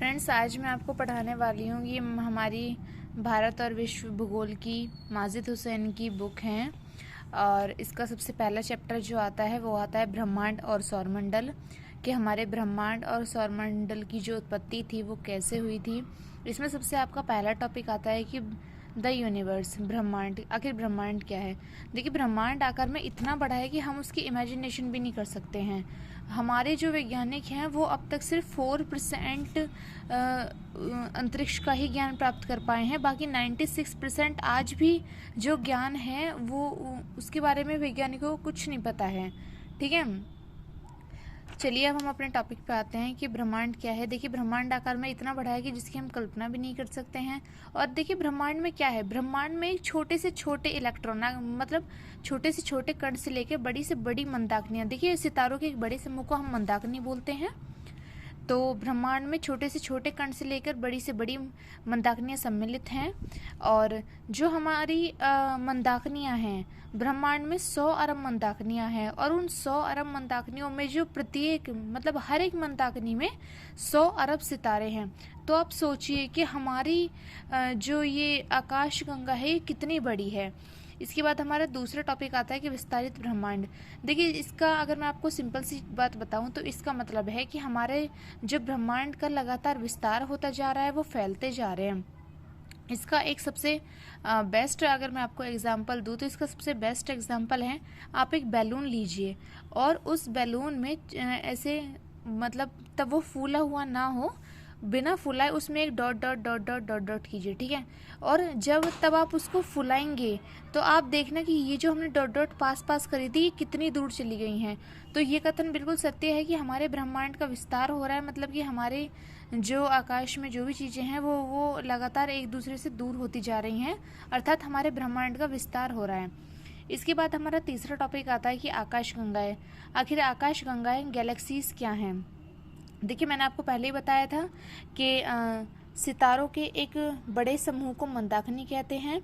Friends, आज मैं आपको पढ़ाने वाली हूँ ये हमारी भारत और विश्व भूगोल की माजिद हुसैन की बुक है। और इसका सबसे पहला चैप्टर जो आता है वो आता है ब्रह्मांड और सौरमंडल, कि हमारे ब्रह्मांड और सौरमंडल की जो उत्पत्ति थी वो कैसे हुई थी। इसमें सबसे आपका पहला टॉपिक आता है कि द यूनिवर्स, ब्रह्मांड। आखिर ब्रह्मांड क्या है? देखिए, ब्रह्मांड आकार में इतना बड़ा है कि हम उसकी इमेजिनेशन भी नहीं कर सकते हैं। हमारे जो वैज्ञानिक हैं वो अब तक सिर्फ 4% अंतरिक्ष का ही ज्ञान प्राप्त कर पाए हैं। बाकी 96% आज भी जो ज्ञान है वो उसके बारे में वैज्ञानिकों को कुछ नहीं पता है। ठीक है, चलिए अब हम अपने टॉपिक पे आते हैं कि ब्रह्मांड क्या है। देखिए, ब्रह्मांड आकार में इतना बड़ा है कि जिसकी हम कल्पना भी नहीं कर सकते हैं। और देखिए, ब्रह्मांड में क्या है, ब्रह्मांड में छोटे से छोटे इलेक्ट्रॉन, मतलब छोटे से छोटे कण से लेकर बड़ी से बड़ी मंदाकिनियां। देखिए, सितारों के एक बड़े समूह को हम मंदाकिनी बोलते हैं। तो ब्रह्मांड में छोटे से छोटे कण से लेकर बड़ी से बड़ी मंदाकिनियां सम्मिलित हैं। और जो हमारी मंदाकिनियां हैं, ब्रह्मांड में 100 अरब मंदाकिनियां हैं। और उन 100 अरब मंदाकिनियों में जो प्रत्येक, मतलब हर एक मंदाकिनी में 100 अरब सितारे हैं। तो आप सोचिए कि हमारी जो ये आकाश गंगा है ये कितनी बड़ी है। इसके बाद हमारा दूसरा टॉपिक आता है कि विस्तारित ब्रह्मांड। देखिए, इसका अगर मैं आपको सिंपल सी बात बताऊं तो इसका मतलब है कि हमारे जो ब्रह्मांड का लगातार विस्तार होता जा रहा है, वो फैलते जा रहे हैं। इसका एक सबसे बेस्ट, अगर मैं आपको एग्जांपल दूं तो इसका सबसे बेस्ट एग्जांपल है, आप एक बैलून लीजिए और उस बैलून में ऐसे, मतलब तब वो फूला हुआ ना हो, बिना फुलाए उसमें एक dot dot dot dot dot dot कीजिए। ठीक है, और जब तब आप उसको फुलाएंगे तो आप देखना कि ये जो हमने डॉट डॉट पास पास करी थी ये कितनी दूर चली गई हैं। तो ये कथन बिल्कुल सत्य है कि हमारे ब्रह्मांड का विस्तार हो रहा है, मतलब कि हमारे जो आकाश में जो भी चीज़ें हैं वो लगातार एक दूसरे से दूर होती जा रही हैं, अर्थात हमारे ब्रह्मांड का विस्तार हो रहा है। इसके बाद हमारा तीसरा टॉपिक आता है कि आकाश गंगाएं। आखिर आकाश गंगाएं, गैलेक्सीज क्या हैं? देखिए, मैंने आपको पहले ही बताया था कि सितारों के एक बड़े समूह को मंदाकिनी कहते हैं।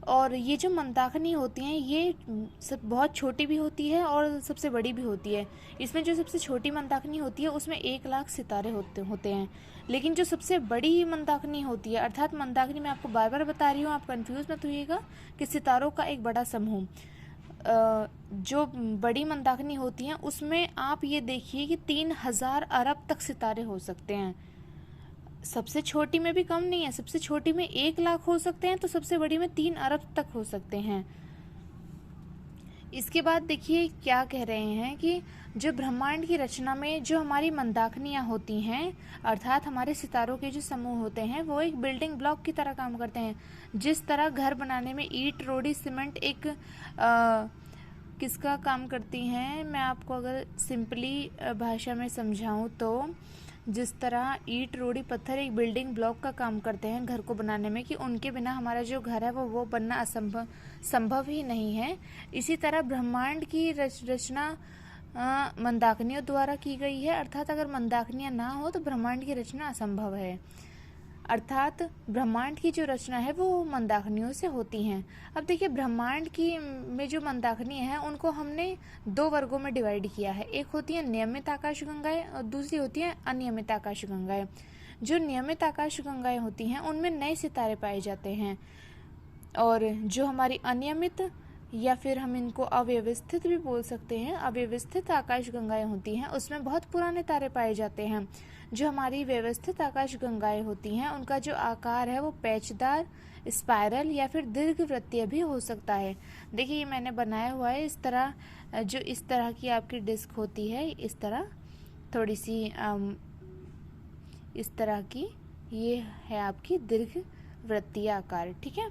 और ये जो मंदाकिनी होती हैं ये सब बहुत छोटी भी होती है और सबसे बड़ी भी होती है। इसमें जो सबसे छोटी मंदाकिनी होती है उसमें 1 लाख सितारे होते हैं। लेकिन जो सबसे बड़ी मंदाकिनी होती है, अर्थात मंदाकिनी, मैं आपको बार बार बता रही हूँ, आप कंफ्यूज मत होइएगा, कि सितारों का एक बड़ा समूह, जो बड़ी मंदाकिनी होती हैं उसमें आप ये देखिए कि 3000 अरब तक सितारे हो सकते हैं। सबसे छोटी में भी कम नहीं है, सबसे छोटी में 1 लाख हो सकते हैं, तो सबसे बड़ी में 3 अरब तक हो सकते हैं। इसके बाद देखिए क्या कह रहे हैं कि जो ब्रह्मांड की रचना में जो हमारी मंदाकिनियां होती हैं, अर्थात हमारे सितारों के जो समूह होते हैं, वो एक बिल्डिंग ब्लॉक की तरह काम करते हैं। जिस तरह घर बनाने में ईंट, रोड़ी, सीमेंट एक किसका काम करती हैं, मैं आपको अगर सिंपली भाषा में समझाऊं तो जिस तरह ईंट, रोड़ी, पत्थर एक बिल्डिंग ब्लॉक का काम करते हैं घर को बनाने में, कि उनके बिना हमारा जो घर है वो बनना संभव ही नहीं है। इसी तरह ब्रह्मांड की रचना मंदाकिनियों द्वारा की गई है। अर्थात अगर मंदाकिनियां ना हो तो ब्रह्मांड की रचना असंभव है। अर्थात ब्रह्मांड की जो रचना है वो मंदाकिनियों से होती हैं। अब देखिए, ब्रह्मांड की में जो मंदाकिनियां हैं उनको हमने 2 वर्गों में डिवाइड किया है। एक होती है नियमित आकाशगंगाएं और दूसरी होती है अनियमित आकाशगंगाएं। जो नियमित आकाशगंगाएं होती हैं उनमें नए सितारे पाए जाते हैं। और जो हमारी अनियमित, या फिर हम इनको अव्यवस्थित भी बोल सकते हैं, अव्यवस्थित आकाशगंगाएं होती हैं उसमें बहुत पुराने तारे पाए जाते हैं। जो हमारी व्यवस्थित आकाशगंगाएं होती हैं उनका जो आकार है वो पैचदार, स्पाइरल या फिर दीर्घवृत्तीय भी हो सकता है। देखिए, ये मैंने बनाया हुआ है इस तरह, जो इस तरह की आपकी डिस्क होती है, इस तरह थोड़ी सी इस तरह की, ये है आपकी दीर्घवृत्तीय आकार। ठीक है।